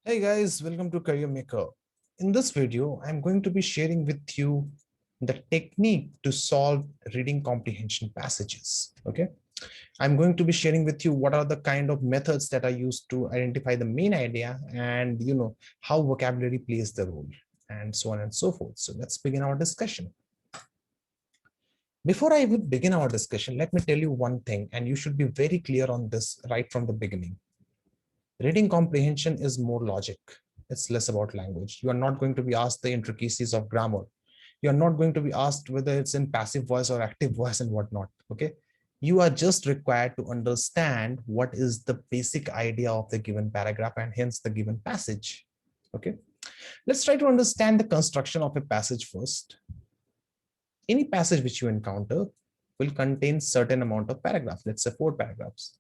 Hey guys, welcome to Career Maker. In this video, I'm going to be sharing with you the technique to solve reading comprehension passages. Okay, I'm going to be sharing with you what are the kind of methods that are used to identify the main idea and how vocabulary plays the role and so on and so forth. So let's begin our discussion. Before I would begin our discussion, let me tell you one thing, and you should be very clear on this right from the beginning. Reading comprehension is more logic. It's less about language. You are not going to be asked the intricacies of grammar. You are not going to be asked whether it's in passive voice or active voice and whatnot. Okay. You are just required to understand what is the basic idea of the given paragraph and hence the given passage. Okay. Let's try to understand the construction of a passage first. Any passage which you encounter will contain certain amount of paragraphs. Let's say 4 paragraphs.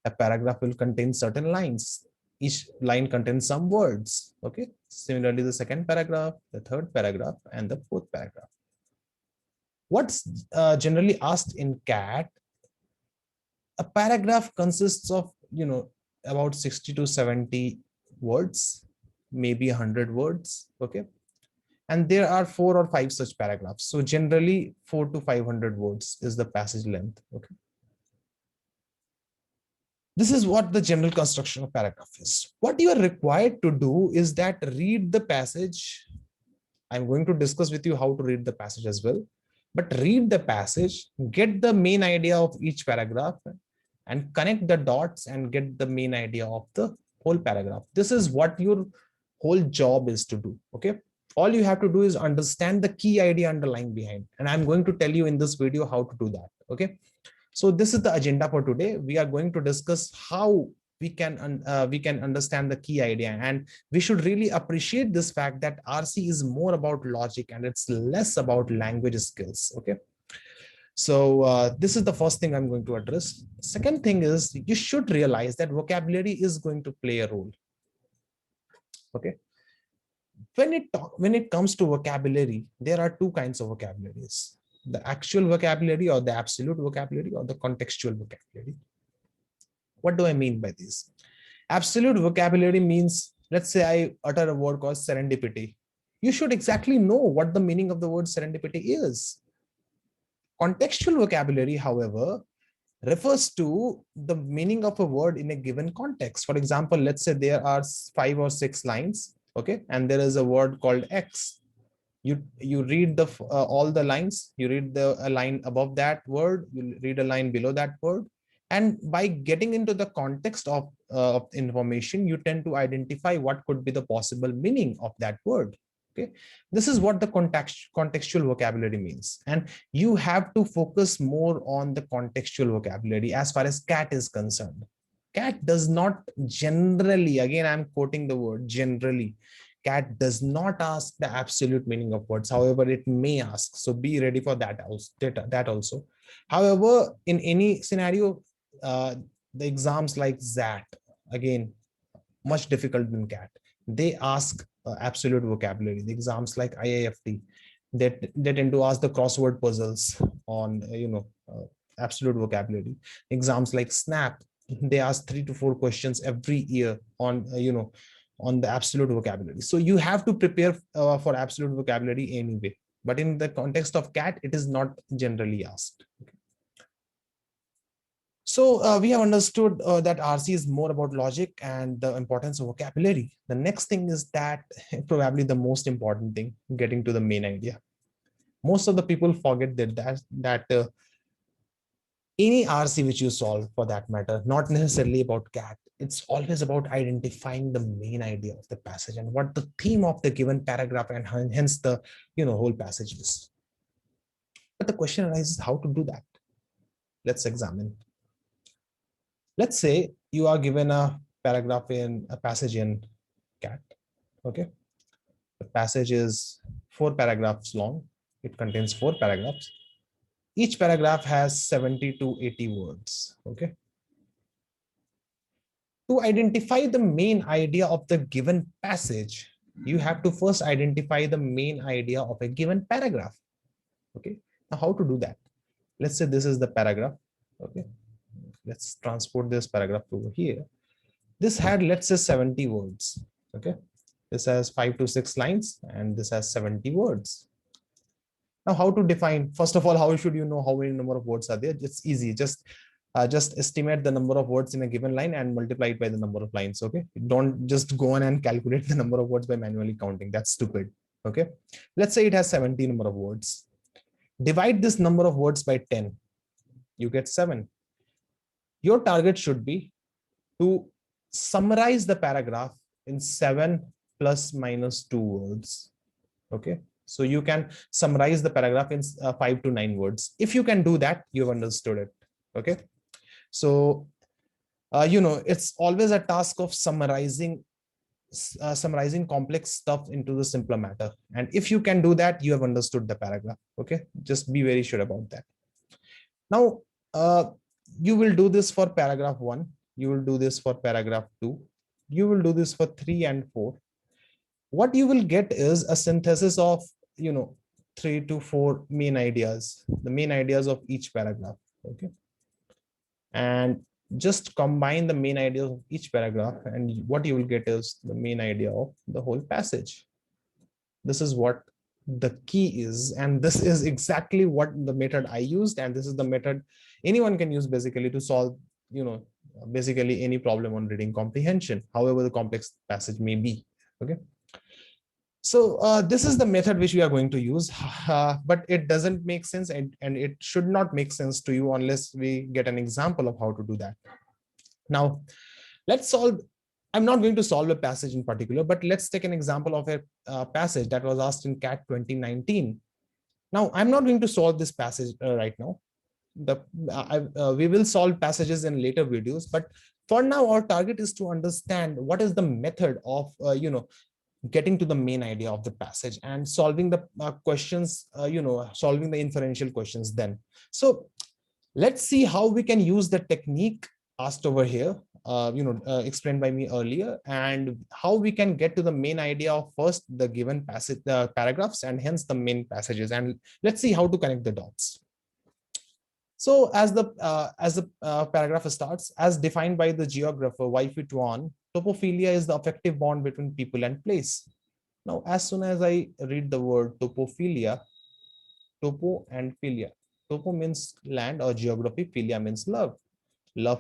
A paragraph will contain certain lines. Each line contains some words. Okay. Similarly, the second paragraph, the third paragraph, and the fourth paragraph. What's generally asked in CAT, a paragraph consists of, about 60 to 70 words, maybe 100 words. Okay. And there are 4 or 5 such paragraphs. So generally 4 to 500 words is the passage length. Okay. This is what the general construction of paragraph is. What you are required to do is that read the passage. I'm going to discuss with you how to read the passage as well. But read the passage, get the main idea of each paragraph, and connect the dots and get the main idea of the whole paragraph. This is what your whole job is to do. Okay. All you have to do is understand the key idea underlying behind. And I'm going to tell you in this video how to do that. Okay. So this is the agenda for today. We are going to discuss how we can understand the key idea, and we should really appreciate this fact that RC is more about logic and it's less about language skills. Okay. So this is the first thing I'm going to address. Second thing is you should realize that vocabulary is going to play a role. Okay. When it comes to vocabulary, there are two kinds of vocabularies: the actual vocabulary or the absolute vocabulary or the contextual vocabulary. What do I mean by this? Absolute vocabulary means, let's say I utter a word called serendipity. You should exactly know what the meaning of the word serendipity is. Contextual vocabulary, however, refers to the meaning of a word in a given context. For example, let's say there are 5 or 6 lines, okay, and there is a word called X. You read the all the lines. You read a line above that word. You read a line below that word, and by getting into the context of information, you tend to identify what could be the possible meaning of that word. Okay, this is what the contextual vocabulary means, and you have to focus more on the contextual vocabulary as far as CAT is concerned. CAT does not generally, again I'm quoting the word generally, CAT does not ask the absolute meaning of words. However, it may ask. So be ready for that also. However, in any scenario, the exams like ZAT, again, much difficult than CAT. They ask absolute vocabulary. The exams like IIFT, they tend to ask the crossword puzzles on, absolute vocabulary. Exams like SNAP, they ask 3 to 4 questions every year on, on the absolute vocabulary. So you have to prepare for absolute vocabulary anyway. But in the context of CAT, it is not generally asked. Okay. So we have understood that RC is more about logic and the importance of vocabulary. The next thing is that probably the most important thing, getting to the main idea. Most of the people forget that any RC which you solve, for that matter, not necessarily about CAT, it's always about identifying the main idea of the passage and what the theme of the given paragraph and hence the whole passage is. But the question arises how to do that. Let's examine. Let's say you are given a paragraph in a passage in CAT. Okay, the passage is 4 paragraphs long. It contains 4 paragraphs. Each paragraph has 70 to 80 words. Okay. To identify the main idea of the given passage, you have to first identify the main idea of a given paragraph. Okay. Now, how to do that? Let's say this is the paragraph. Okay. Let's transport this paragraph over here. This had, let's say, 70 words. Okay, this has 5 to 6 lines and this has 70 words. Now, how to define? First of all, how should you know how many number of words are there? It's easy. Just estimate the number of words in a given line and multiply it by the number of lines. Okay, don't just go on and calculate the number of words by manually counting. That's stupid. Okay, let's say it has 70 number of words. Divide this number of words by 10. You get 7. Your target should be to summarize the paragraph in 7 plus minus 2 words. Okay, so you can summarize the paragraph in 5 to 9 words. If you can do that, you've understood it. Okay, so it's always a task of summarizing complex stuff into the simpler matter, and if you can do that, you have understood the paragraph. Okay, just be very sure about that. Now you will do this for paragraph 1, you will do this for paragraph 2, you will do this for 3 and 4. What you will get is a synthesis of 3 to 4 main ideas, the main ideas of each paragraph. Okay, and just combine the main ideas of each paragraph, and what you will get is the main idea of the whole passage. This is what the key is, and this is exactly what the method I used, and this is the method anyone can use basically to solve basically any problem on reading comprehension, however the complex passage may be. Okay, so this is the method which we are going to use, but it doesn't make sense, and it should not make sense to you unless we get an example of how to do that. Now, let's solve. I'm not going to solve a passage in particular, but let's take an example of a passage that was asked in CAT 2019. Now, I'm not going to solve this passage right now. We will solve passages in later videos, but for now, our target is to understand what is the method of getting to the main idea of the passage and solving the questions, solving the inferential questions then. So let's see how we can use the technique asked over here, explained by me earlier, and how we can get to the main idea of first the given passage, the paragraphs, and hence the main passages. And let's see how to connect the dots. So as the paragraph starts, as defined by the geographer Wi-Fi Tuan, topophilia is the affective bond between people and place. Now, as soon as I read the word topophilia, topo and philia. Topo means land or geography, philia means love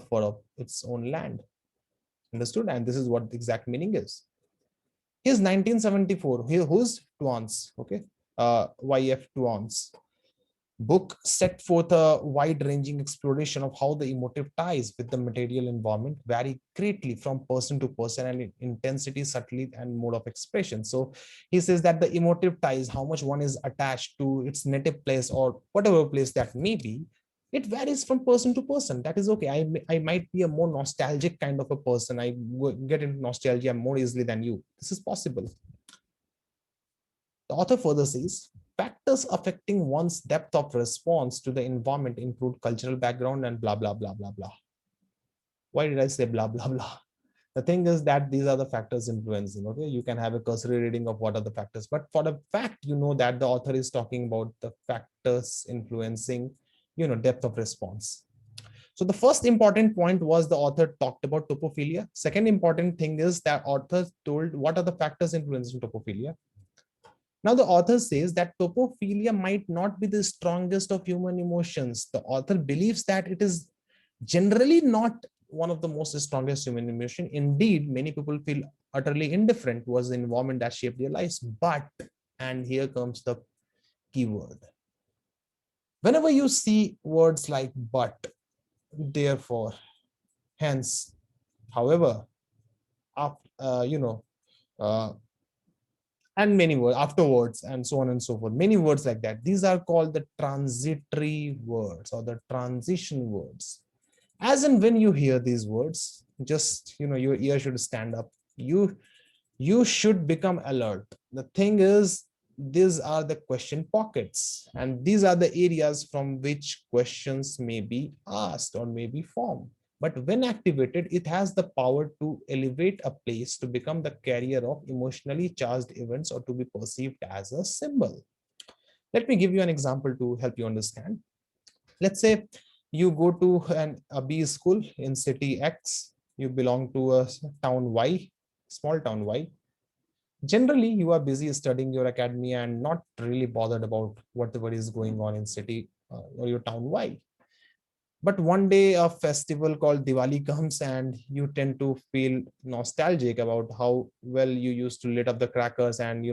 for its own land. Understood? And this is what the exact meaning is. Here's 1974. Who's Tuan's? Okay, YF Tuan's book set forth a wide-ranging exploration of how the emotive ties with the material environment vary greatly from person to person and in intensity, subtlety, and mode of expression. So he says that the emotive ties, how much one is attached to its native place or whatever place that may be, it varies from person to person. That is okay. I might be a more nostalgic kind of a person. I get into nostalgia more easily than you. This is possible. The author further says, factors affecting one's depth of response to the environment include cultural background and blah, blah, blah, blah, blah. Why did I say blah, blah, blah? The thing is that these are the factors influencing. Okay, you can have a cursory reading of what are the factors, but for the fact, that the author is talking about the factors influencing, depth of response. So the first important point was the author talked about topophilia. Second important thing is that author told what are the factors influencing topophilia. Now, the author says that topophilia might not be the strongest of human emotions. The author believes that it is generally not one of the most strongest human emotion. Indeed, many people feel utterly indifferent towards the environment that shaped their lives. But, and here comes the keyword. Whenever you see words like but, therefore, hence, however, and many words afterwards, and so on and so forth, many words like that, these are called the transitory words or the transition words. As and when you hear these words, just your ear should stand up. You should become alert. The thing is, these are the question pockets, and these are the areas from which questions may be asked or may be formed. But when activated, it has the power to elevate a place to become the carrier of emotionally charged events or to be perceived as a symbol. Let me give you an example to help you understand. Let's say you go to a B school in city X, you belong to a town Y, small town Y, Generally, you are busy studying your academy and not really bothered about whatever is going on in city or your town. Why? But one day a festival called Diwali comes and you tend to feel nostalgic about how well you used to lit up the crackers, and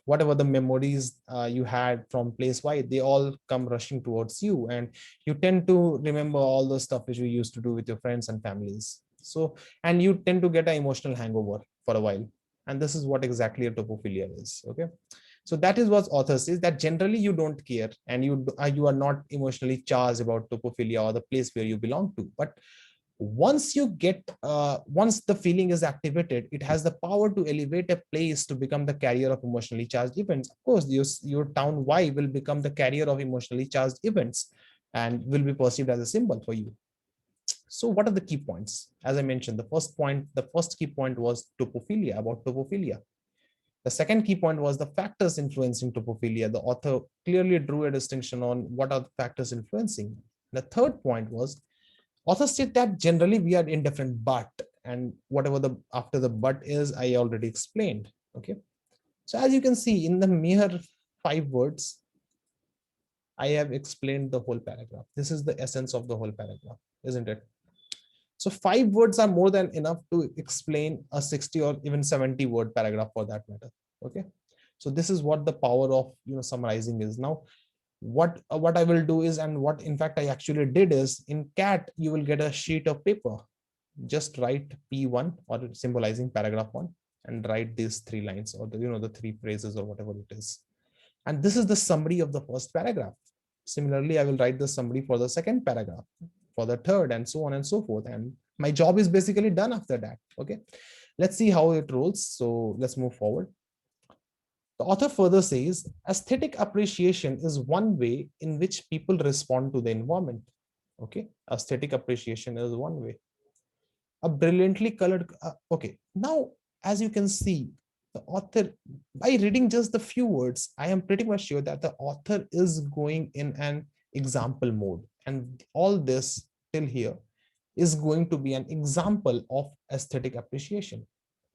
whatever the memories you had from place Y, they all come rushing towards you, and you tend to remember all the stuff which you used to do with your friends and families. So, and you tend to get an emotional hangover for a while. And this is what exactly a topophilia is. Okay. So that is what author says, that generally you don't care, and you are not emotionally charged about topophilia or the place where you belong to. But once the feeling is activated, it has the power to elevate a place to become the carrier of emotionally charged events. Of course, your town Y will become the carrier of emotionally charged events and will be perceived as a symbol for you. So what are the key points? As I mentioned, the first key point was topophilia, about topophilia. The second key point was the factors influencing topophilia. The author clearly drew a distinction on what are the factors influencing. The third point was, author state that generally we are indifferent, but, and whatever the after the but is, I already explained. Okay. So as you can see, in the mere 5 words, I have explained the whole paragraph. This is the essence of the whole paragraph, isn't it? So 5 words are more than enough to explain a 60 or even 70 word paragraph for that matter. Okay. So this is what the power of summarizing is. Now, what I will do is, and what in fact I actually did is, in CAT you will get a sheet of paper. Just write P1, or symbolizing paragraph 1, and write these 3 lines, or the 3 phrases, or whatever it is. And this is the summary of the first paragraph. Similarly, I will write the summary for the second paragraph, for the third, and so on and so forth. And my job is basically done after that. Okay. Let's see how it rolls. So let's move forward. The author further says, aesthetic appreciation is one way in which people respond to the environment. Okay. Aesthetic appreciation is one way. A brilliantly colored. Okay. Now, as you can see, the author, by reading just the few words, I am pretty much sure that the author is going in an example mode. And all this till here is going to be an example of aesthetic appreciation.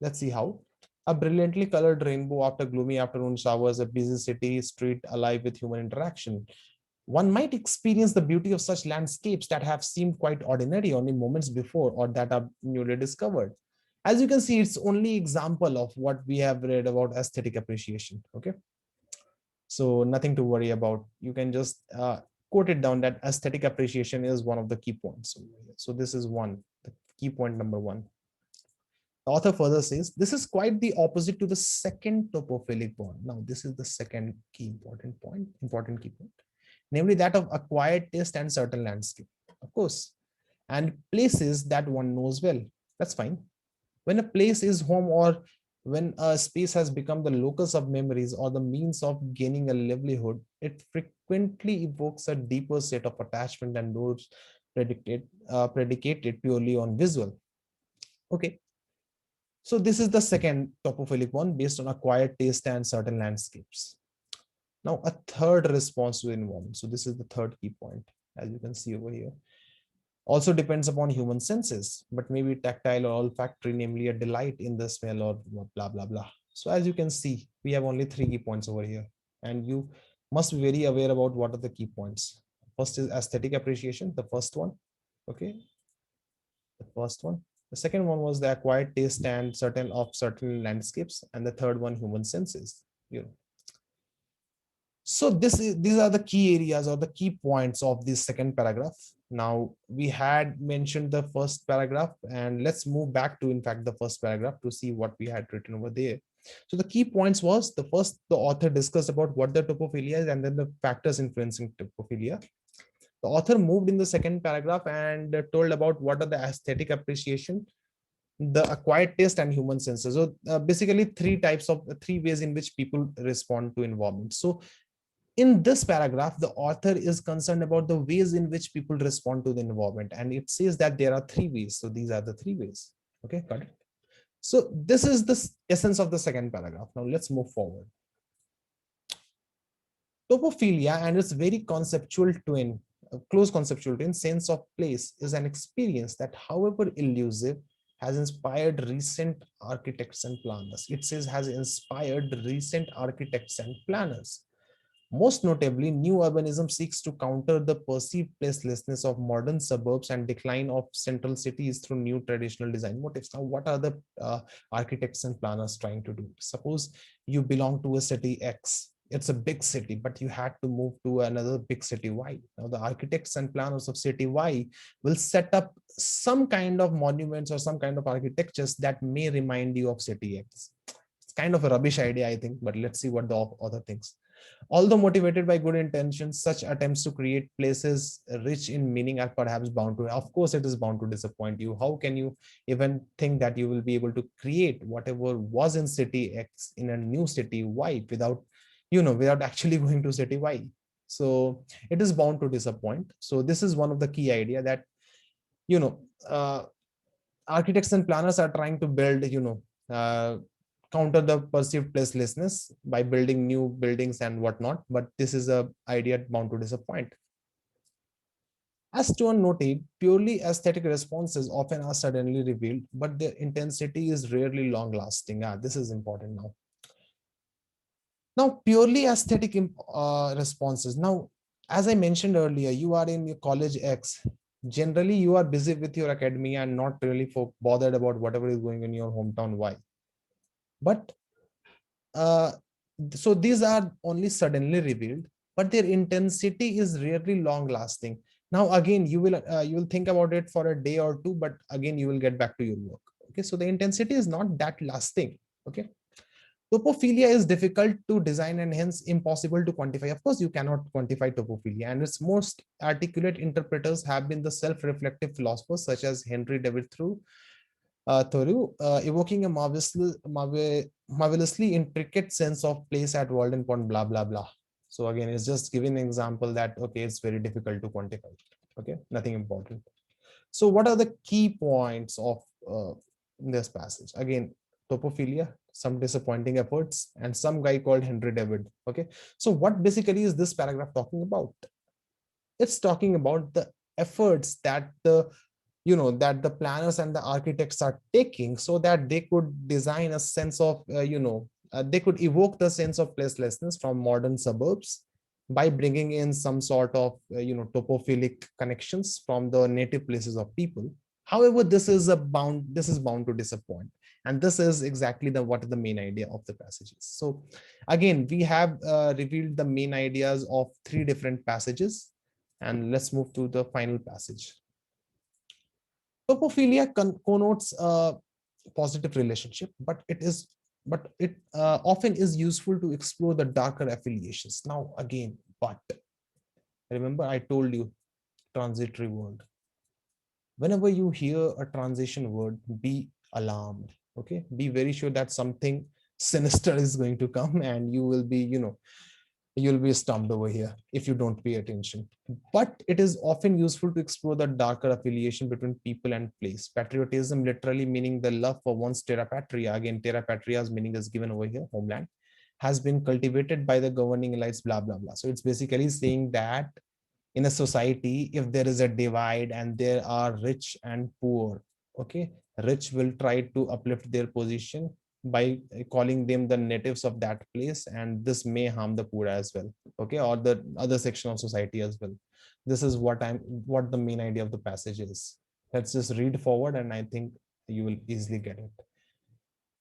Let's see how. A brilliantly colored rainbow after gloomy afternoon showers, a busy city street alive with human interaction. One might experience the beauty of such landscapes that have seemed quite ordinary only moments before, or that are newly discovered. As you can see, it's only example of what we have read about aesthetic appreciation. Okay. So nothing to worry about. You can just quote it down that aesthetic appreciation is one of the key points. So this is the key point number 1. The author further says, this is quite the opposite to the second topophilic bond. Now, this is the second key important key point, namely that of acquired taste and certain landscape, of course, and places that one knows well. That's fine. When a place is home, or when a space has become the locus of memories or the means of gaining a livelihood, it frequently evokes a deeper state of attachment than those predicated purely on visual. Okay. So this is the second topophilic one, based on acquired taste and certain landscapes. Now, a third response to environment. So this is the third key point, as you can see over here. Also depends upon human senses, but maybe tactile or olfactory, namely a delight in the smell, or blah, blah, blah. So as you can see, we have only 3 key points over here, and you must be very aware about what are the key points. First is aesthetic appreciation, the first one. Okay. The first one. The second one was the acquired taste and certain landscapes, and the third one, human senses. So these are the key areas or the key points of this second paragraph. Now, we had mentioned the first paragraph, and let's move back to, in fact, the first paragraph to see what we had written over there. So the key points was, the first, the author discussed about what the topophilia is, and then the factors influencing topophilia. The author moved in the second paragraph and told about what are the aesthetic appreciation, the acquired taste, and human senses. So basically 3 ways in which people respond to environment. So in this paragraph, the author is concerned about the ways in which people respond to the environment, and it says that there are 3 ways. So these are the 3 ways. Okay, got it. So this is the essence of the second paragraph. Now let's move forward. Topophilia and its very conceptual twin, close conceptual twin, sense of place, is an experience that, however elusive, has inspired recent architects and planners. It says has inspired recent architects and planners. Most notably, new urbanism seeks to counter the perceived placelessness of modern suburbs and decline of central cities through new traditional design motifs. Now, what are the architects and planners trying to do? Suppose you belong to a city X. It's a big city, but you had to move to another big city Y. Now, the architects and planners of city Y will set up some kind of monuments or some kind of architectures that may remind you of city X. It's kind of a rubbish idea, I think, but let's see what the author thinks. Although motivated by good intentions, such attempts to create places rich in meaning are perhaps bound to, of course, it is bound to disappoint you. How can you even think that you will be able to create whatever was in city X in a new city Y without, without actually going to city Y? So it is bound to disappoint. So this is one of the key idea that, you know, uh, architects and planners are trying to build, counter the perceived placelessness by building new buildings and whatnot. But this is a idea bound to disappoint. As Stone noted, purely aesthetic responses often are suddenly revealed, but their intensity is rarely long lasting. This is important now. Now, purely aesthetic responses. Now, as I mentioned earlier, you are in your college X. Generally, you are busy with your academia and not really bothered about whatever is going on in your hometown Y. But uh, so these are only suddenly revealed, but their intensity is rarely long lasting. Now, again, you will think about it for a day or two, but again, you will get back to your work. Okay, so the intensity is not that lasting. Okay. Topophilia is difficult to design and hence impossible to quantify. Of course, you cannot quantify topophilia, and its most articulate interpreters have been the self-reflective philosophers such as Henry David Thoreau, evoking a marvelously intricate sense of place at world and point, blah, blah, blah. So again, it's just giving an example that, okay, it's very difficult to quantify. Okay, nothing important. So what are the key points of this passage? Again, topophilia, some disappointing efforts, and some guy called Henry David. Okay, so what basically is this paragraph talking about? It's talking about the efforts that the planners and the architects are taking so that they could design a sense of they could evoke the sense of placelessness from modern suburbs by bringing in some sort of topophilic connections from the native places of people. However, this is bound to disappoint, and this is exactly what the main idea of the passage is. So again, we have revealed the main ideas of 3 different passages, and let's move to the final passage. Topophilia connotes a positive relationship, but it often is useful to explore the darker affiliations. Now, again, but remember, I told you transitory word. Whenever you hear a transition word, be alarmed. Okay, be very sure that something sinister is going to come, and you will be, you'll be stumped over here if you don't pay attention. But it is often useful to explore the darker affiliation between people and place. Patriotism literally meaning the love for one's terra patria. Again, terra patria's meaning is given over here, homeland, has been cultivated by the governing elites, blah, blah, blah. So it's basically saying that in a society, if there is a divide and there are rich and poor, okay, rich will try to uplift their position by calling them the natives of that place, and this may harm the poor as well, okay, or the other section of society as well. This is what the main idea of the passage is. Let's just read forward, and I think you will easily get it.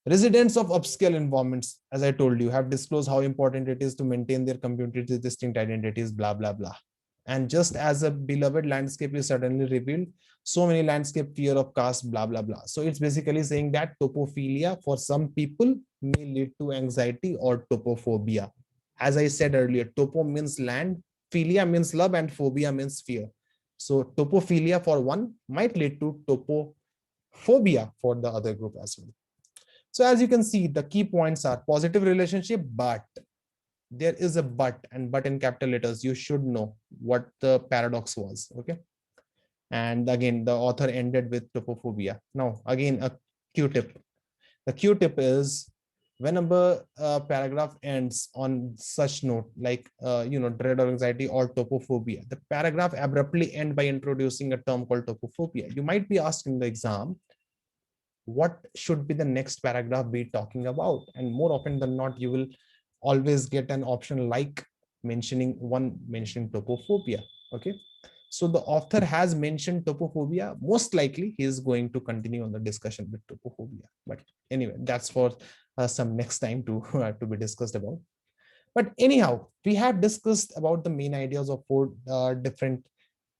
Residents of upscale environments, as I told you, have disclosed how important it is to maintain their community's distinct identities, blah, blah, blah. And just as a beloved landscape is suddenly revealed, so many landscape fear of caste, blah, blah, blah. So it's basically saying that topophilia for some people may lead to anxiety or topophobia. As I said earlier, topo means land, philia means love, and phobia means fear. So topophilia for one might lead to topophobia for the other group as well. So as you can see, the key points are positive relationship, but there is a but, and but in capital letters. You should know what the paradox was. Okay. And again, the author ended with topophobia. Now, again, a Q-tip. The Q-tip is whenever a paragraph ends on such note, like, dread or anxiety or topophobia, the paragraph abruptly end by introducing a term called topophobia. You might be asked in the exam, what should be the next paragraph be talking about. And more often than not, you will always get an option like mentioning topophobia. Okay, so the author has mentioned topophobia. Most likely he is going to continue on the discussion with topophobia, but anyway, that's for some next time to to be discussed about. But anyhow, we have discussed about the main ideas of four different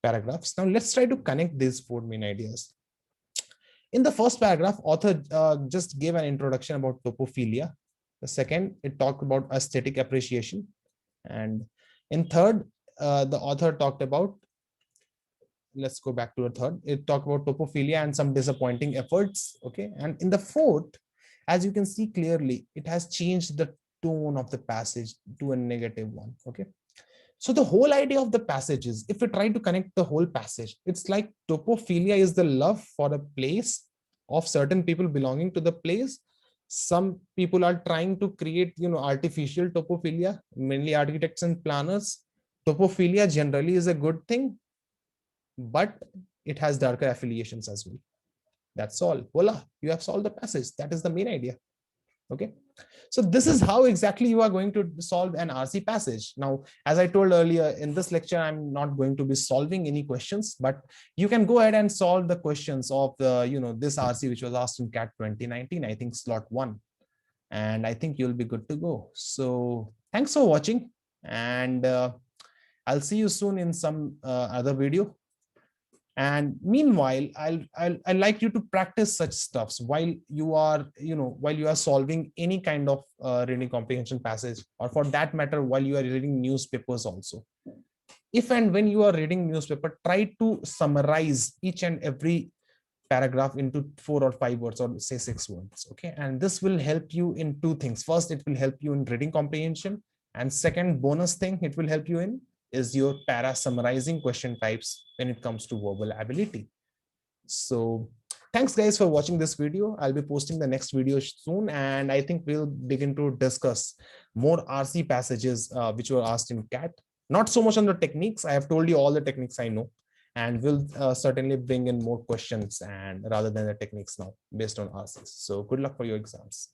paragraphs. Now let's try to connect these four main ideas. In the first paragraph, author just gave an introduction about topophilia. The second, it talked about aesthetic appreciation. And in third, the author talked about, let's go back to the third, it talked about topophilia and some disappointing efforts. Okay. And in the fourth, as you can see clearly, it has changed the tone of the passage to a negative one. Okay. So the whole idea of the passage is, if we try to connect the whole passage, it's like topophilia is the love for a place of certain people belonging to the place. Some people are trying to create, artificial topophilia, mainly architects and planners. Topophilia generally is a good thing, but it has darker affiliations as well. That's all. Voila, you have solved the passage. That is the main idea. Okay, so this is how exactly you are going to solve an RC passage. Now, as I told earlier, in this lecture, I'm not going to be solving any questions, but you can go ahead and solve the questions of the, this RC, which was asked in CAT 2019, I think slot 1. And I think you'll be good to go. So thanks for watching. And I'll see you soon in some other video. And meanwhile, I'd like you to practice such stuffs while you are, while you are solving any kind of reading comprehension passage, or for that matter, while you are reading newspapers also. If and when you are reading newspaper, try to summarize each and every paragraph into 4 or 5 words, or say 6 words. Okay, and this will help you in two things. First, it will help you in reading comprehension, and second bonus thing it will help you in is your para summarizing question types when it comes to verbal ability. So thanks guys for watching this video. I'll be posting the next video soon, and I think we'll begin to discuss more RC passages which were asked in CAT. Not so much on the techniques. I have told you all the techniques I know, and we'll certainly bring in more questions and rather than the techniques now based on RCs. So good luck for your exams.